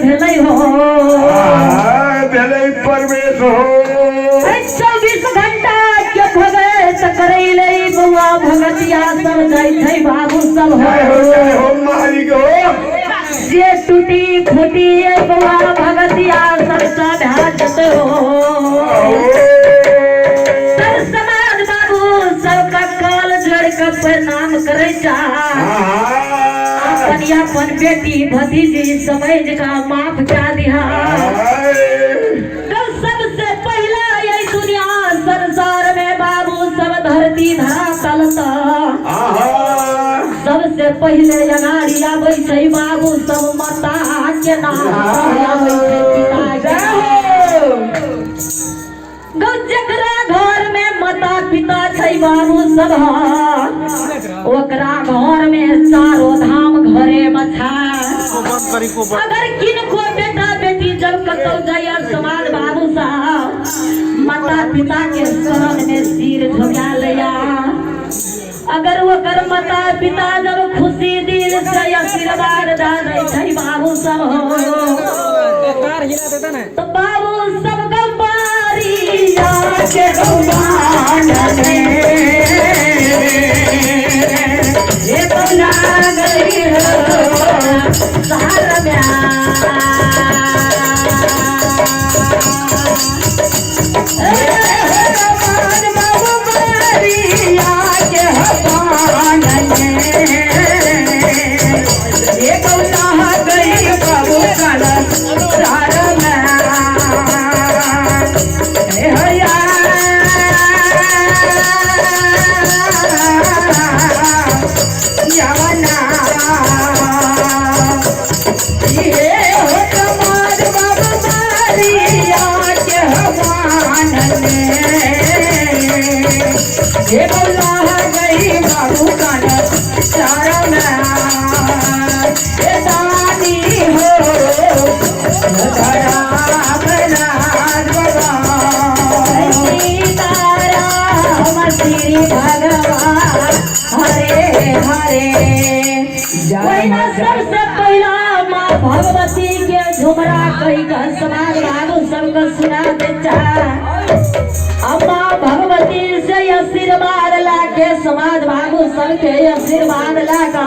भेलै हो भेलै परवेश हो 24 घंटा के भगत करैले बउआ भगतिया सब जाइ छै बाबू सब हो मालिक हो जे टूटी फूटी बउआ भगतिया सब साधात हो सब समाज बाबू सबका काल जोड़ के प्रणाम करे जा अपन बेटी भतीजी समझ का माफ क्या दिया सबसे पहला ये दुनिया संसार में बाबू सब धरती धरातल सबसे पहले अगाड़ी आबै छै बाबू सब माता के नाम आबै छै पिता के जकरा घर में माता पिता छै बाबू सब ओकरा घर में चारो धाम घरे में छै अगर किनको बेटा बेटी जब कतौ जाय समाज बाबू साहब माता पिता के शरण में सिर झुका लिया अगर ओकर माता पिता जब खुशी दिल से आशीर्वाद दे छै बाबू सब तो बाबू सब गंबारिया के गंबान में ये बना गई हो सहार में ये बोला गई बाबू कान सारा ये दानी हो तारा बना तारा श्री भगवान हरे हरे सबसे पहला माँ भगवती के झुमरा कही का समाज बाबू सबको सुना देता अम्मा भगवती से आशीर्वाद लाके समाज बाबू सबके आशीर्वाद लागा